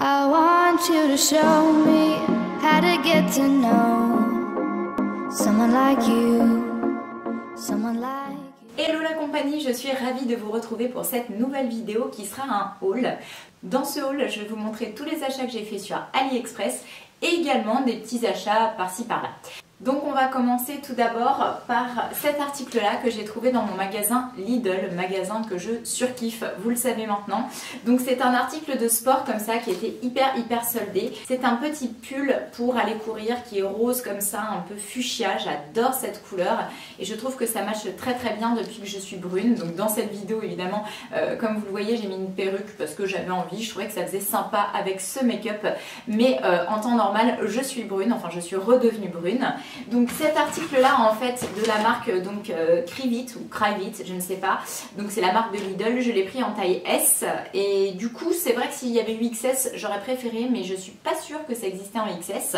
I want you to show me how to get to know someone like you, someone like you. Hello la compagnie, je suis ravie de vous retrouver pour cette nouvelle vidéo qui sera un haul. Dans ce haul, je vais vous montrer tous les achats que j'ai fait sur AliExpress et également des petits achats par-ci par-là. Donc on va commencer tout d'abord par cet article là que j'ai trouvé dans mon magasin Lidl, magasin que je surkiffe, vous le savez maintenant. Donc c'est un article de sport comme ça qui était hyper soldé. C'est un petit pull pour aller courir qui est rose comme ça, un peu fuchsia, j'adore cette couleur et je trouve que ça matche très bien depuis que je suis brune. Donc dans cette vidéo évidemment, comme vous le voyez, j'ai mis une perruque parce que j'avais envie, je trouvais que ça faisait sympa avec ce make-up, mais en temps normal je suis brune, enfin je suis redevenue brune. Donc cet article là en fait de la marque donc Crivit ou Crivit, je ne sais pas, donc c'est la marque de Lidl, je l'ai pris en taille S et du coup c'est vrai que s'il y avait eu XS j'aurais préféré, mais je suis pas sûre que ça existait en XS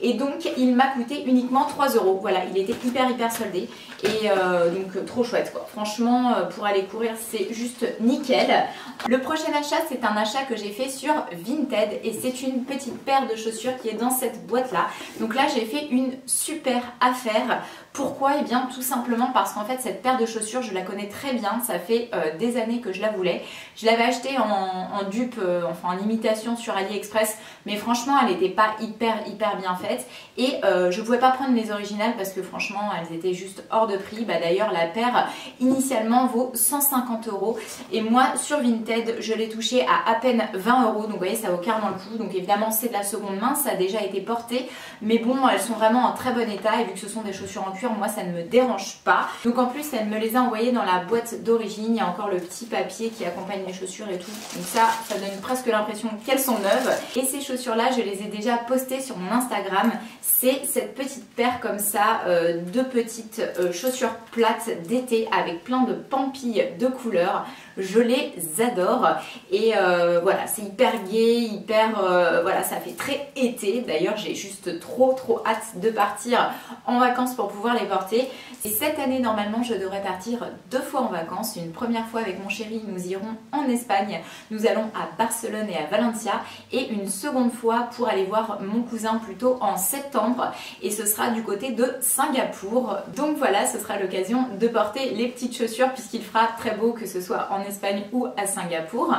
et donc il m'a coûté uniquement 3 €. Voilà, il était hyper soldé et donc trop chouette quoi. Franchement pour aller courir c'est juste nickel. Le prochain achat c'est un achat que j'ai fait sur Vinted et c'est une petite paire de chaussures qui est dans cette boîte là. Donc là j'ai fait une super affaire. Pourquoi? Eh bien tout simplement parce qu'en fait cette paire de chaussures je la connais très bien, ça fait des années que je la voulais. Je l'avais achetée en dupe, enfin en imitation sur AliExpress, mais franchement elle n'était pas hyper bien faite et je pouvais pas prendre les originales parce que franchement elles étaient juste hors de prix. Bah, d'ailleurs la paire initialement vaut 150 € et moi sur Vinted je l'ai touché à peine 20 €, donc vous voyez ça vaut carrément le coup. Donc évidemment c'est de la seconde main, ça a déjà été porté, mais bon elles sont vraiment en très bon état et vu que ce sont des chaussures en cuir, moi ça ne me dérange pas. Donc en plus elle me les a envoyées dans la boîte d'origine, il y a encore le petit papier qui accompagne les chaussures et tout, donc ça donne presque l'impression qu'elles sont neuves. Et ces chaussures là je les ai déjà postées sur mon Instagram. C'est cette petite paire comme ça de petites chaussures plates d'été avec plein de pampilles de couleurs. Je les adore et voilà, c'est hyper gai, voilà, ça fait très été. D'ailleurs j'ai juste trop hâte de partir en vacances pour pouvoir les porter. Et cette année normalement je devrais partir 2 fois en vacances. Une première fois avec mon chéri, nous irons en Espagne, nous allons à Barcelone et à Valencia, et une seconde fois pour aller voir mon cousin plutôt en septembre et ce sera du côté de Singapour. Donc voilà, ce sera l'occasion de porter les petites chaussures puisqu'il fera très beau que ce soit en Espagne ou à Singapour.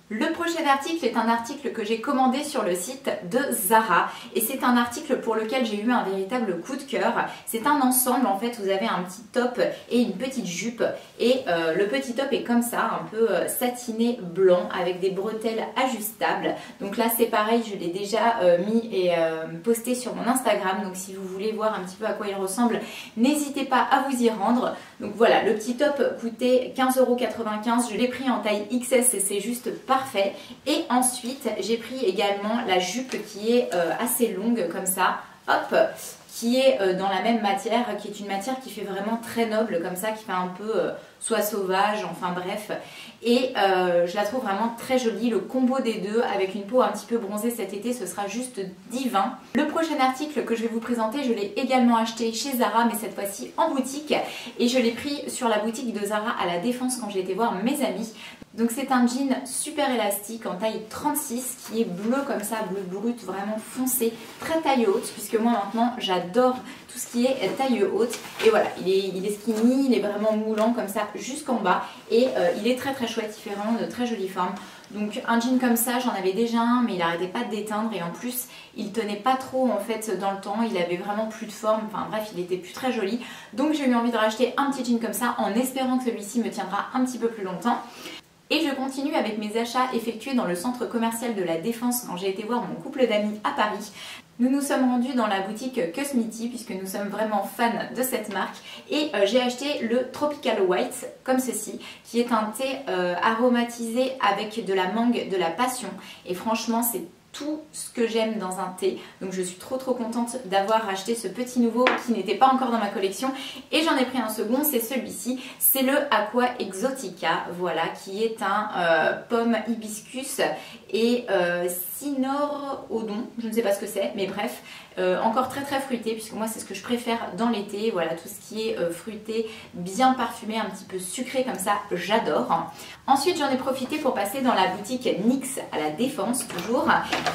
Le prochain article est un article que j'ai commandé sur le site de Zara et c'est un article pour lequel j'ai eu un véritable coup de cœur. C'est un ensemble en fait, vous avez un petit top et une petite jupe et le petit top est comme ça, un peu satiné blanc avec des bretelles ajustables. Donc là c'est pareil, je l'ai déjà mis et posté sur mon Instagram, donc si vous voulez voir un petit peu à quoi il ressemble, n'hésitez pas à vous y rendre. Donc voilà, le petit top coûtait 15,95 €, je l'ai pris en taille XS et c'est juste parfait. Et ensuite j'ai pris également la jupe qui est assez longue comme ça, hop, qui est dans la même matière, qui est une matière qui fait vraiment très noble comme ça, qui fait un peu soit sauvage, enfin bref, et je la trouve vraiment très jolie. Le combo des deux avec une peau un petit peu bronzée cet été, ce sera juste divin. Le prochain article que je vais vous présenter, je l'ai également acheté chez Zara, mais cette fois-ci en boutique, et je l'ai pris sur la boutique de Zara à la Défense quand j'ai été voir mes amis. Donc c'est un jean super élastique en taille 36 qui est bleu comme ça, bleu brut, vraiment foncé, très taille haute, puisque moi maintenant j'adore tout ce qui est taille haute. Et voilà, il est skinny, il est vraiment moulant comme ça jusqu'en bas et il est très chouette, il fait vraiment de très jolies formes. Donc un jean comme ça, j'en avais déjà un, mais il n'arrêtait pas de déteindre et en plus il tenait pas trop en fait dans le temps, il avait vraiment plus de forme, enfin bref il était plus très joli. Donc j'ai eu envie de racheter un petit jean comme ça en espérant que celui-ci me tiendra un petit peu plus longtemps. Et je continue avec mes achats effectués dans le centre commercial de la Défense quand j'ai été voir mon couple d'amis à Paris. Nous nous sommes rendus dans la boutique Cosmiti puisque nous sommes vraiment fans de cette marque et j'ai acheté le Tropical White comme ceci qui est un thé aromatisé avec de la mangue, de la passion et franchement c'est tout ce que j'aime dans un thé. Donc je suis trop contente d'avoir acheté ce petit nouveau qui n'était pas encore dans ma collection et j'en ai pris un second, c'est celui-ci, c'est le Aqua Exotica, voilà, qui est un pomme hibiscus et cynorhodon, je ne sais pas ce que c'est, mais bref, encore très très fruité, puisque moi c'est ce que je préfère dans l'été, voilà, tout ce qui est fruité, bien parfumé, un petit peu sucré comme ça, j'adore. Ensuite j'en ai profité pour passer dans la boutique NYX à la Défense toujours,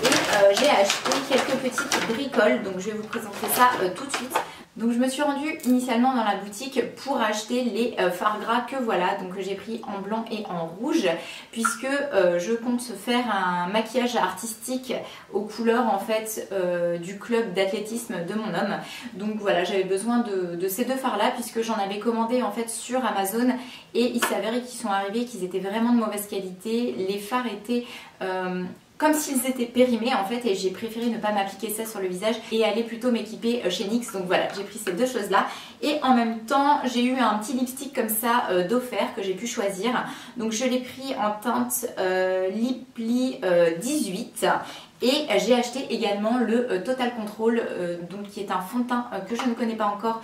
et j'ai acheté quelques petites bricoles, donc je vais vous présenter ça tout de suite. Donc je me suis rendue initialement dans la boutique pour acheter les fards gras que voilà, donc j'ai pris en blanc et en rouge, puisque je compte faire un maquillage artistique aux couleurs en fait du club d'athlétisme de mon homme. Donc voilà, j'avais besoin de ces deux fards là, puisque j'en avais commandé en fait sur Amazon, et il s'avérait qu'ils sont arrivés, qu'ils étaient vraiment de mauvaise qualité. Les fards étaient comme s'ils étaient périmés en fait, et j'ai préféré ne pas m'appliquer ça sur le visage et aller plutôt m'équiper chez NYX. Donc voilà, j'ai pris ces deux choses là, et en même temps j'ai eu un petit lipstick comme ça d'offert que j'ai pu choisir. Donc je l'ai pris en teinte Liply 18. Et j'ai acheté également le Total Control, donc qui est un fond de teint que je ne connais pas encore,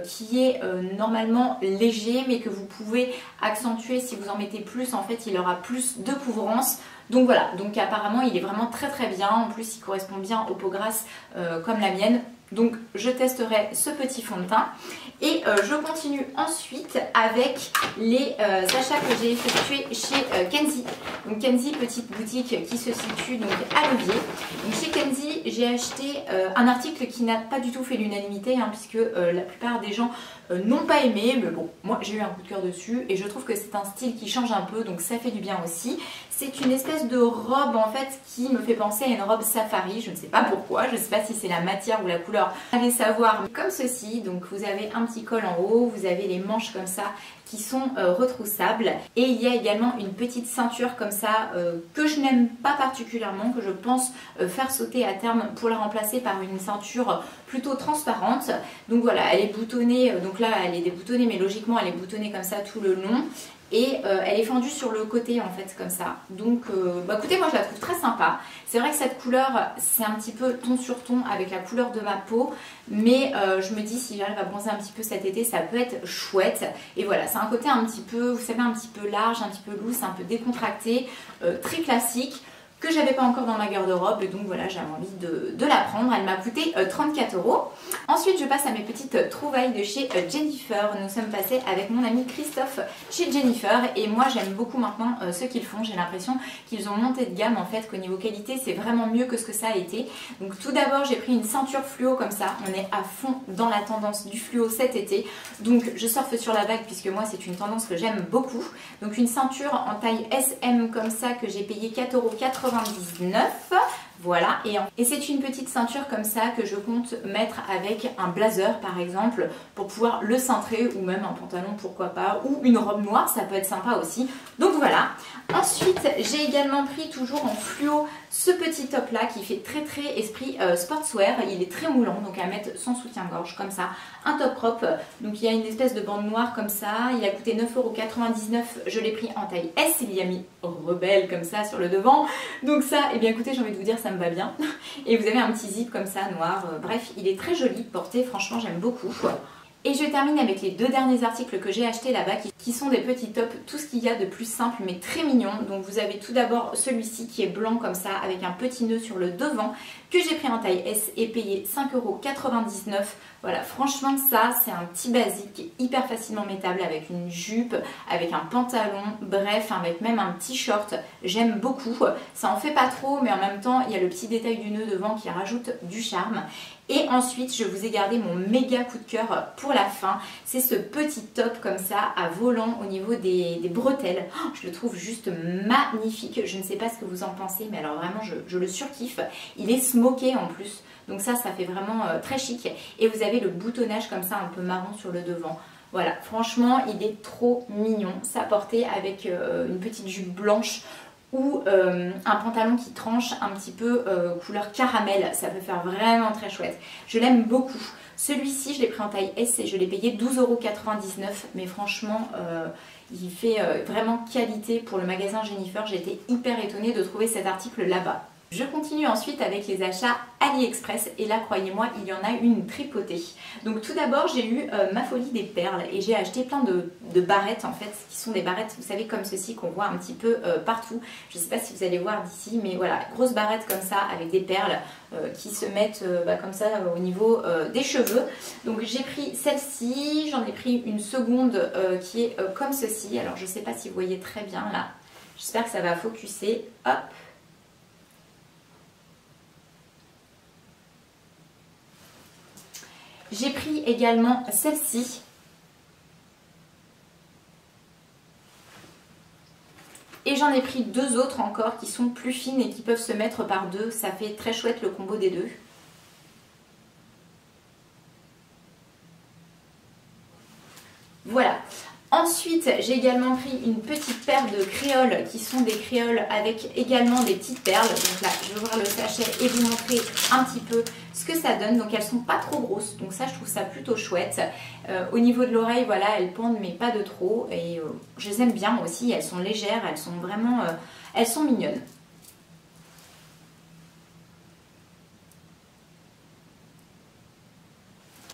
qui est normalement léger, mais que vous pouvez accentuer si vous en mettez plus. En fait, il aura plus de couvrance. Donc voilà, donc apparemment il est vraiment très très bien. En plus il correspond bien aux peaux grasses comme la mienne. Donc je testerai ce petit fond de teint. Et je continue ensuite avec les achats que j'ai effectués chez Kenzie. Donc Kenzie, petite boutique qui se situe donc à Levier. Donc chez Kenzie, j'ai acheté un article qui n'a pas du tout fait l'unanimité, hein, puisque la plupart des gens n'ont pas aimé. Mais bon, moi j'ai eu un coup de cœur dessus, et je trouve que c'est un style qui change un peu, donc ça fait du bien aussi. C'est une espèce de robe en fait qui me fait penser à une robe safari, je ne sais pas pourquoi, je ne sais pas si c'est la matière ou la couleur, allez savoir. Comme ceci, donc vous avez un petit col en haut, vous avez les manches comme ça qui sont retroussables, et il y a également une petite ceinture comme ça que je n'aime pas particulièrement, que je pense faire sauter à terme pour la remplacer par une ceinture plutôt transparente. Donc voilà, elle est boutonnée, donc là elle est déboutonnée, mais logiquement elle est boutonnée comme ça tout le long. Et elle est fendue sur le côté en fait comme ça. Donc bah écoutez, moi je la trouve très sympa. C'est vrai que cette couleur c'est un petit peu ton sur ton avec la couleur de ma peau, mais je me dis si j'arrive à bronzer un petit peu cet été, ça peut être chouette. Et voilà, c'est un côté un petit peu, vous savez, un petit peu large, un petit peu loose, un peu décontracté, très classique, que j'avais pas encore dans ma garde-robe, et donc voilà, j'avais envie de la prendre. Elle m'a coûté 34 €. Ensuite je passe à mes petites trouvailles de chez Jennifer. Nous sommes passés avec mon ami Christophe chez Jennifer, et moi j'aime beaucoup maintenant ce qu'ils font. J'ai l'impression qu'ils ont monté de gamme en fait, qu'au niveau qualité c'est vraiment mieux que ce que ça a été. Donc tout d'abord j'ai pris une ceinture fluo comme ça, on est à fond dans la tendance du fluo cet été, donc je surfe sur la vague puisque moi c'est une tendance que j'aime beaucoup. Donc une ceinture en taille SM comme ça que j'ai payé 4,99 €. Voilà, et c'est une petite ceinture comme ça que je compte mettre avec un blazer par exemple, pour pouvoir le cintrer, ou même un pantalon pourquoi pas, ou une robe noire, ça peut être sympa aussi. Donc voilà. Ensuite j'ai également pris toujours en fluo ce petit top là qui fait très très esprit sportswear. Il est très moulant, donc à mettre sans soutien-gorge comme ça, un top crop. Donc il y a une espèce de bande noire comme ça, il a coûté 9,99 €, je l'ai pris en taille S, il y a mis rebelle comme ça sur le devant. Donc ça, et bien écoutez, j'ai envie de vous dire, ça me va bien. Et vous avez un petit zip comme ça noir, bref il est très joli de porter, franchement j'aime beaucoup. Et je termine avec les deux derniers articles que j'ai achetés là-bas, qui sont des petits tops, tout ce qu'il y a de plus simple mais très mignon. Donc vous avez tout d'abord celui-ci qui est blanc comme ça, avec un petit nœud sur le devant, que j'ai pris en taille S et payé 5,99 €. Voilà, franchement ça c'est un petit basique hyper facilement mettable, avec une jupe, avec un pantalon, bref avec même un petit short. J'aime beaucoup, ça en fait pas trop, mais en même temps il y a le petit détail du nœud devant qui rajoute du charme. Et ensuite je vous ai gardé mon méga coup de cœur pour la fin, c'est ce petit top comme ça à volant au niveau des bretelles. Oh, je le trouve juste magnifique, je ne sais pas ce que vous en pensez, mais alors vraiment je le surkiffe. Il est smoké en plus, donc ça fait vraiment très chic. Et vous avez le boutonnage comme ça un peu marron sur le devant. Voilà, franchement il est trop mignon, ça porté avec une petite jupe blanche ou un pantalon qui tranche un petit peu couleur caramel, ça peut faire vraiment très chouette. Je l'aime beaucoup. Celui-ci je l'ai pris en taille S et je l'ai payé 12,99 €, mais franchement il fait vraiment qualité pour le magasin Jennifer. J'ai été hyper étonnée de trouver cet article là-bas. Je continue ensuite avec les achats AliExpress et là croyez-moi il y en a une tripotée. Donc tout d'abord j'ai eu ma folie des perles et j'ai acheté plein de barrettes en fait qui sont des barrettes vous savez comme ceci qu'on voit un petit peu partout. Je ne sais pas si vous allez voir d'ici mais voilà, grosses barrettes comme ça avec des perles qui se mettent comme ça au niveau des cheveux. Donc j'ai pris celle-ci, j'en ai pris une seconde qui est comme ceci. Alors je ne sais pas si vous voyez très bien là, j'espère que ça va focuser. Hop. J'ai pris également celle-ci. Et j'en ai pris deux autres encore qui sont plus fines et qui peuvent se mettre par deux. Ça fait très chouette le combo des deux. Voilà. Ensuite, j'ai également pris une petite paire de créoles qui sont des créoles avec également des petites perles. Donc là, je vais ouvrir le sachet et vous montrer un petit peu ce que ça donne. Donc elles sont pas trop grosses, donc ça je trouve ça plutôt chouette. Au niveau de l'oreille, voilà, elles pendent mais pas de trop. Et je les aime bien aussi, elles sont légères, elles sont vraiment, elles sont mignonnes.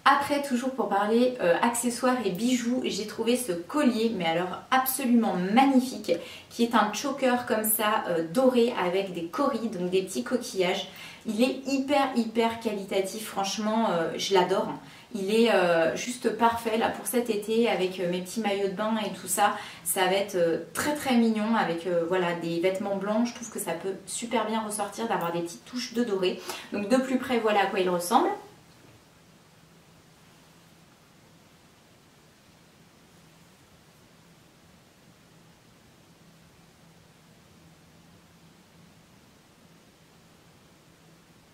Après, toujours pour parler accessoires et bijoux, j'ai trouvé ce collier, mais alors absolument magnifique, qui est un choker comme ça, doré avec des coris, donc des petits coquillages. Il est hyper qualitatif, franchement, je l'adore. Il est juste parfait là pour cet été avec mes petits maillots de bain et tout ça. Ça va être très mignon avec voilà, des vêtements blancs. Je trouve que ça peut super bien ressortir d'avoir des petites touches de doré. Donc de plus près, voilà à quoi il ressemble.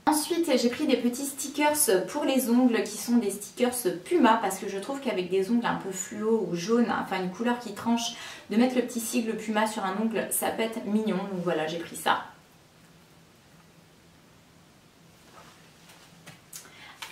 Ensuite, j'ai pris des petits stickers pour les ongles qui sont des stickers Puma parce que je trouve qu'avec des ongles un peu fluo ou jaune, enfin une couleur qui tranche, de mettre le petit sigle Puma sur un ongle, ça peut être mignon. Donc voilà, j'ai pris ça.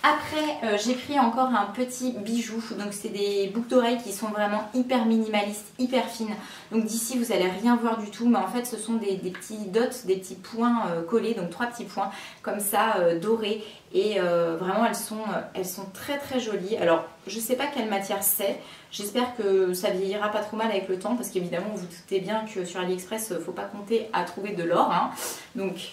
Après, j'ai pris encore un petit bijou, donc c'est des boucles d'oreilles qui sont vraiment hyper minimalistes, hyper fines. Donc d'ici vous n'allez rien voir du tout, mais en fait ce sont des petits dots, des petits points collés, donc 3 petits points comme ça dorés. Et vraiment elles sont très jolies. Alors je sais pas quelle matière c'est, j'espère que ça vieillira pas trop mal avec le temps, parce qu'évidemment vous vous doutez bien que sur AliExpress faut pas compter à trouver de l'or, hein. Donc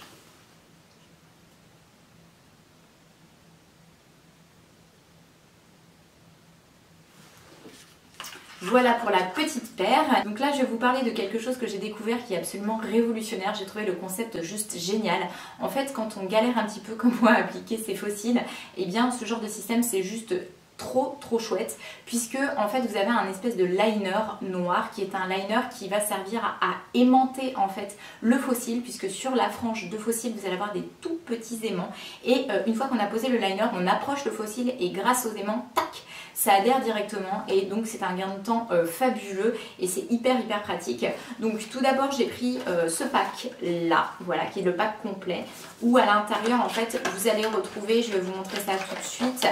voilà pour la petite paire. Donc là je vais vous parler de quelque chose que j'ai découvert qui est absolument révolutionnaire. J'ai trouvé le concept juste génial. En fait quand on galère un petit peu comme moi à appliquer ses fossiles, et bien ce genre de système c'est juste trop chouette, puisque en fait vous avez un espèce de liner noir qui est un liner qui va servir à aimanter en fait le fossile, puisque sur la frange de fossile vous allez avoir des tout petits aimants, et une fois qu'on a posé le liner on approche le fossile et grâce aux aimants, tac, ça adhère directement, et donc c'est un gain de temps fabuleux et c'est hyper pratique. Donc tout d'abord j'ai pris ce pack là, voilà, qui est le pack complet, où à l'intérieur en fait vous allez retrouver, je vais vous montrer ça tout de suite,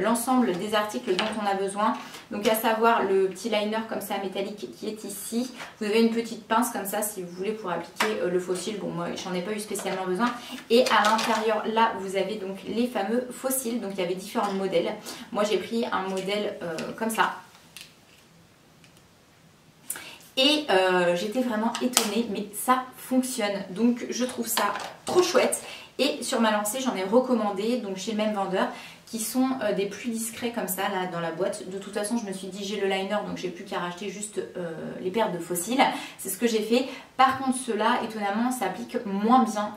l'ensemble des articles dont on a besoin. Donc à savoir le petit liner comme ça métallique qui est ici. Vous avez une petite pince comme ça si vous voulez pour appliquer le fossile. Bon moi j'en ai pas eu spécialement besoin. Et à l'intérieur là vous avez donc les fameux fossiles. Donc il y avait différents modèles. Moi j'ai pris un modèle comme ça. Et j'étais vraiment étonnée, mais ça fonctionne. Donc je trouve ça trop chouette. Et sur ma lancée j'en ai recommandé donc chez le même vendeur, qui sont des plus discrets comme ça là dans la boîte. De toute façon je me suis dit j'ai le liner donc j'ai plus qu'à racheter juste les paires de fossiles. C'est ce que j'ai fait. Par contre ceux-là étonnamment s'appliquent moins bien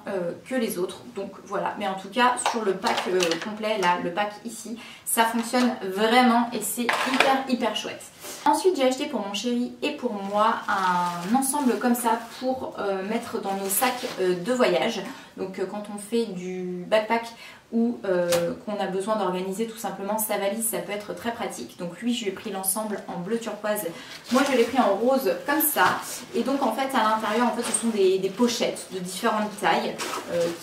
que les autres. Donc voilà, mais en tout cas sur le pack complet là, le pack ici, ça fonctionne vraiment et c'est hyper chouette. Ensuite j'ai acheté pour mon chéri et pour moi un ensemble comme ça pour mettre dans nos sacs de voyage. Donc quand on fait du backpack ou qu'on a besoin d'organiser tout simplement sa valise, ça peut être très pratique. Donc lui je lui ai pris l'ensemble en bleu turquoise, moi je l'ai pris en rose comme ça. Et donc en fait à l'intérieur en fait ce sont des pochettes de différentes tailles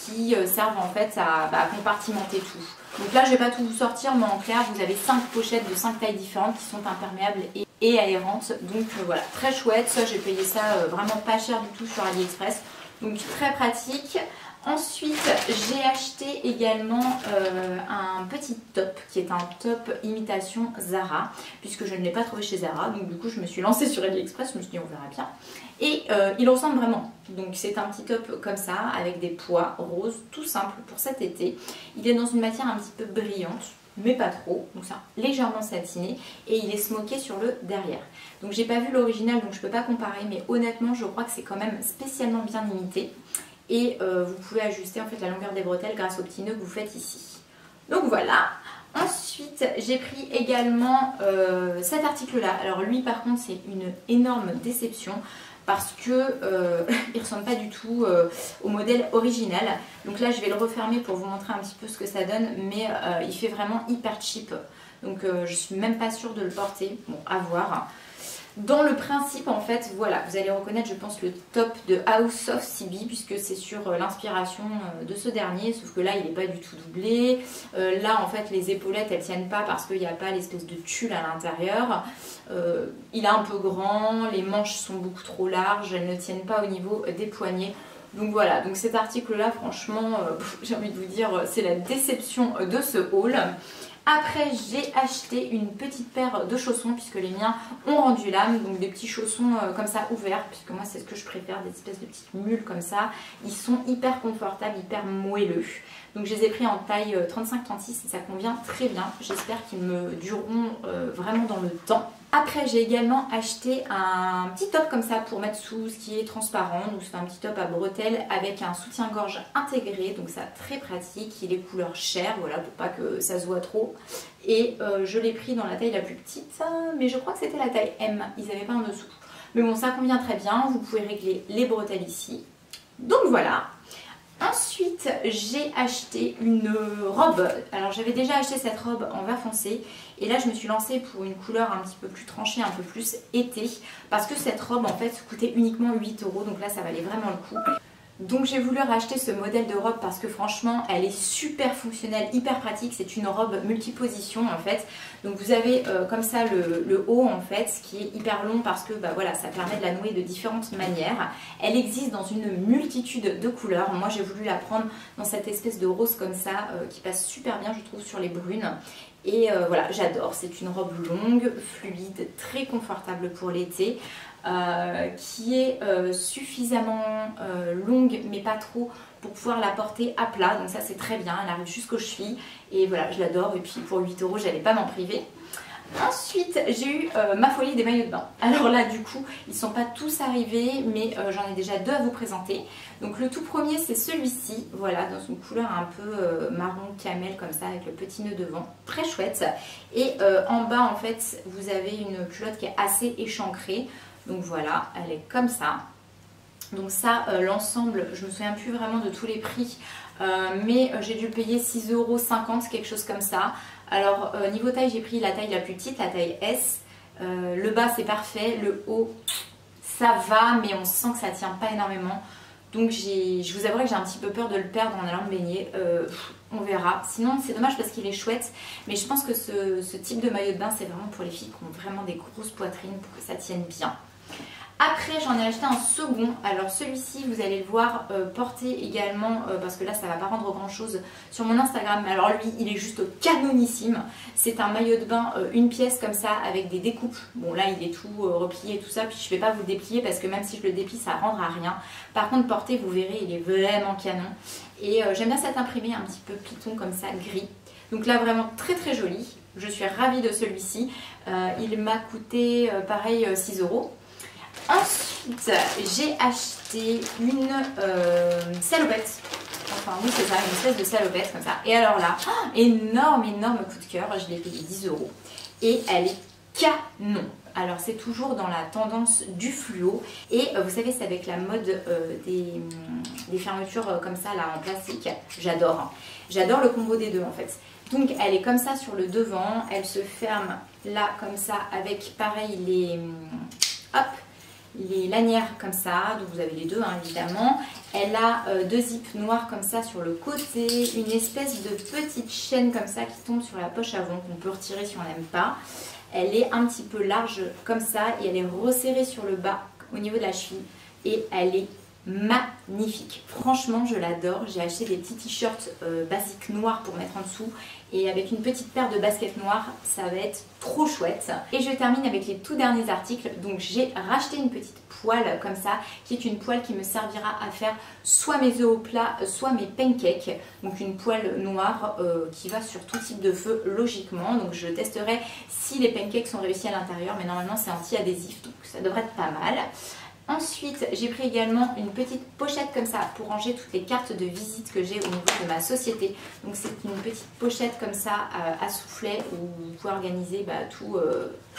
qui servent en fait à compartimenter tout. Donc là je vais pas tout vous sortir, mais en clair vous avez 5 pochettes de 5 tailles différentes qui sont imperméables et aérantes. Donc voilà, très chouette. Ça j'ai payé ça vraiment pas cher du tout sur AliExpress, donc très pratique. Ensuite Ensuite, j'ai acheté également un petit top qui est un top imitation Zara, puisque je ne l'ai pas trouvé chez Zara, donc du coup je me suis lancée sur AliExpress, je me suis dit on verra bien. Et il ressemble vraiment, donc c'est un petit top comme ça, avec des pois roses, tout simple pour cet été. Il est dans une matière un petit peu brillante, mais pas trop, donc ça légèrement satiné, et il est smoké sur le derrière. Donc j'ai pas vu l'original, donc je peux pas comparer, mais honnêtement je crois que c'est quand même spécialement bien imité. Et vous pouvez ajuster en fait la longueur des bretelles grâce au petit nœud que vous faites ici. Donc voilà. Ensuite j'ai pris également cet article là. Alors lui par contre c'est une énorme déception parce que il ressemble pas du tout au modèle original. Donc là je vais le refermer pour vous montrer un petit peu ce que ça donne, mais il fait vraiment hyper cheap. Donc je suis même pas sûre de le porter. Bon, à voir. Dans le principe en fait, voilà, vous allez reconnaître je pense le top de House of CB puisque c'est sur l'inspiration de ce dernier, sauf que là il n'est pas du tout doublé. Là en fait les épaulettes elles tiennent pas parce qu'il n'y a pas l'espèce de tulle à l'intérieur. Il est un peu grand, les manches sont beaucoup trop larges, elles ne tiennent pas au niveau des poignets. Donc voilà, donc cet article là franchement j'ai envie de vous dire c'est la déception de ce haul. Après j'ai acheté une petite paire de chaussons puisque les miens ont rendu l'âme, donc des petits chaussons comme ça ouverts, puisque moi c'est ce que je préfère, des espèces de petites mules comme ça. Ils sont hyper confortables, hyper moelleux. Donc je les ai pris en taille 35-36 et ça convient très bien. J'espère qu'ils me dureront vraiment dans le temps. Après j'ai également acheté un petit top comme ça pour mettre sous, ce qui est transparent. Donc c'est un petit top à bretelles avec un soutien-gorge intégré, donc ça très pratique. Il est couleur chair, voilà, pour pas que ça se voit trop. Et je l'ai pris dans la taille la plus petite, mais je crois que c'était la taille M, ils n'avaient pas en dessous. Mais bon, ça convient très bien, vous pouvez régler les bretelles ici. Donc voilà. Ensuite, j'ai acheté une robe. Alors j'avais déjà acheté cette robe en vert foncé et là je me suis lancée pour une couleur un petit peu plus tranchée, un peu plus été, parce que cette robe en fait coûtait uniquement 8 €, donc là ça valait vraiment le coup. Donc j'ai voulu racheter ce modèle de robe parce que franchement elle est super fonctionnelle, hyper pratique. C'est une robe multiposition en fait. Donc vous avez comme ça le haut en fait qui est hyper long parce que bah, voilà, ça permet de la nouer de différentes manières. Elle existe dans une multitude de couleurs. Moi j'ai voulu la prendre dans cette espèce de rose comme ça qui passe super bien je trouve sur les brunes. Et voilà, j'adore. C'est une robe longue, fluide, très confortable pour l'été. Qui est suffisamment longue mais pas trop pour pouvoir la porter à plat, donc ça c'est très bien, elle arrive jusqu'aux chevilles et voilà je l'adore. Et puis pour 8 € j'allais pas m'en priver. Ensuite j'ai eu ma folie des maillots de bain. Alors là du coup ils sont pas tous arrivés mais j'en ai déjà 2 à vous présenter. Donc le tout premier c'est celui-ci, voilà, dans une couleur un peu marron camel comme ça avec le petit nœud devant, très chouette. Et en bas en fait vous avez une culotte qui est assez échancrée. Donc voilà, elle est comme ça. Donc ça, l'ensemble, je me souviens plus vraiment de tous les prix, mais j'ai dû payer 6,50 €, quelque chose comme ça. Alors niveau taille, j'ai pris la taille la plus petite, la taille S. Le bas c'est parfait, le haut ça va, mais on sent que ça tient pas énormément. Donc je vous avouerai que j'ai un petit peu peur de le perdre en allant me baigner. On verra. Sinon c'est dommage parce qu'il est chouette, mais je pense que ce type de maillot de bain c'est vraiment pour les filles qui ont vraiment des grosses poitrines pour que ça tienne bien. Après j'en ai acheté un second, alors celui-ci vous allez le voir porter également parce que là ça va pas rendre grand chose sur mon Instagram, mais alors lui il est juste canonissime. C'est un maillot de bain une pièce comme ça avec des découpes. Bon là il est tout replié et tout ça, puis je vais pas vous le déplier parce que même si je le déplie ça rendra rien. Par contre porter vous verrez il est vraiment canon et j'aime bien cet imprimé un petit peu python comme ça gris. Donc là vraiment très très joli, je suis ravie de celui-ci. Il m'a coûté pareil 6 €. Ensuite, j'ai acheté une salopette. Enfin, oui, c'est ça, une espèce de salopette comme ça. Et alors là, énorme coup de cœur. Je l'ai payé 10 €. Et elle est canon. Alors, c'est toujours dans la tendance du fluo. Et vous savez, c'est avec la mode des fermetures comme ça, là, en plastique. J'adore. Hein. J'adore le combo des deux, en fait. Donc, elle est comme ça sur le devant. Elle se ferme là, comme ça, avec, pareil, les lanières comme ça, donc vous avez les deux hein, évidemment. Elle a 2 zips noirs comme ça sur le côté, une espèce de petite chaîne comme ça qui tombe sur la poche avant qu'on peut retirer si on n'aime pas. Elle est un petit peu large comme ça et elle est resserrée sur le bas au niveau de la cheville et elle est magnifique. Franchement, je l'adore. J'ai acheté des petits t-shirts basiques noirs pour mettre en dessous et avec une petite paire de baskets noires, ça va être trop chouette. Et je termine avec les tout derniers articles. Donc j'ai racheté une petite poêle comme ça, qui est une poêle qui me servira à faire soit mes œufs au plat, soit mes pancakes. Donc une poêle noire qui va sur tout type de feu logiquement. Donc je testerai si les pancakes sont réussis à l'intérieur, mais normalement c'est anti-adhésif, donc ça devrait être pas mal. Ensuite, j'ai pris également une petite pochette comme ça pour ranger toutes les cartes de visite que j'ai au niveau de ma société. Donc c'est une petite pochette comme ça à soufflet où vous pouvez organiser tout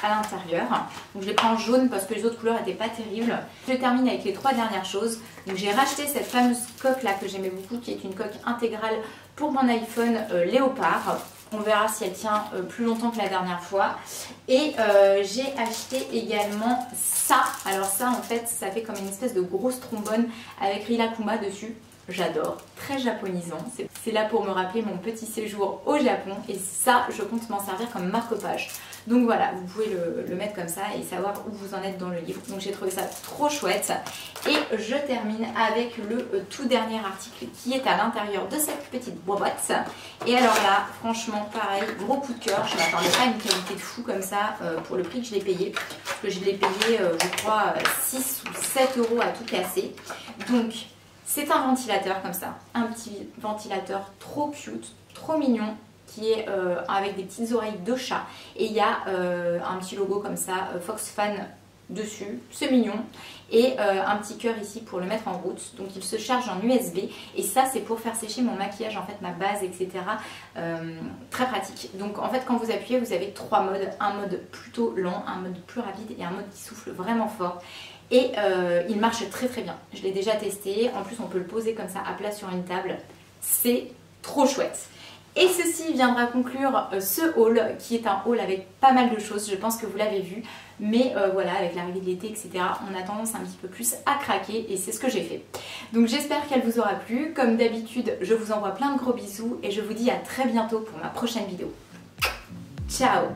à l'intérieur. Donc je l'ai pris en jaune parce que les autres couleurs n'étaient pas terribles. Je termine avec les 3 dernières choses. Donc j'ai racheté cette fameuse coque là que j'aimais beaucoup, qui est une coque intégrale pour mon iPhone léopard. On verra si elle tient plus longtemps que la dernière fois. Et j'ai acheté également ça. Alors ça, en fait, ça fait comme une espèce de grosse trombone avec Rilakkuma dessus. J'adore, très japonisant. C'est là pour me rappeler mon petit séjour au Japon. Et ça, je compte m'en servir comme marque-page. Donc voilà, vous pouvez le mettre comme ça et savoir où vous en êtes dans le livre. Donc j'ai trouvé ça trop chouette. Et je termine avec le tout dernier article qui est à l'intérieur de cette petite boîte. Et alors là, franchement, pareil, gros coup de cœur. Je ne m'attendais pas à une qualité de fou comme ça pour le prix que je l'ai payé. Parce que je l'ai payé, je crois, 6 ou 7 € à tout casser. Donc c'est un ventilateur comme ça. Un petit ventilateur trop cute, trop mignon, qui est avec des petites oreilles de chat. Et il y a un petit logo comme ça, Foxfan dessus, c'est mignon. Et un petit cœur ici pour le mettre en route. Donc il se charge en USB. Et ça c'est pour faire sécher mon maquillage, en fait ma base, etc. Très pratique. Donc en fait quand vous appuyez, vous avez 3 modes. Un mode plutôt lent, un mode plus rapide et un mode qui souffle vraiment fort. Et il marche très très bien. Je l'ai déjà testé. En plus on peut le poser comme ça à plat sur une table. C'est trop chouette. Et ceci viendra conclure ce haul qui est un haul avec pas mal de choses, je pense que vous l'avez vu. Mais voilà, avec l'arrivée de l'été, etc., on a tendance un petit peu plus à craquer et c'est ce que j'ai fait. Donc j'espère qu'elle vous aura plu. Comme d'habitude, je vous envoie plein de gros bisous et je vous dis à très bientôt pour ma prochaine vidéo. Ciao!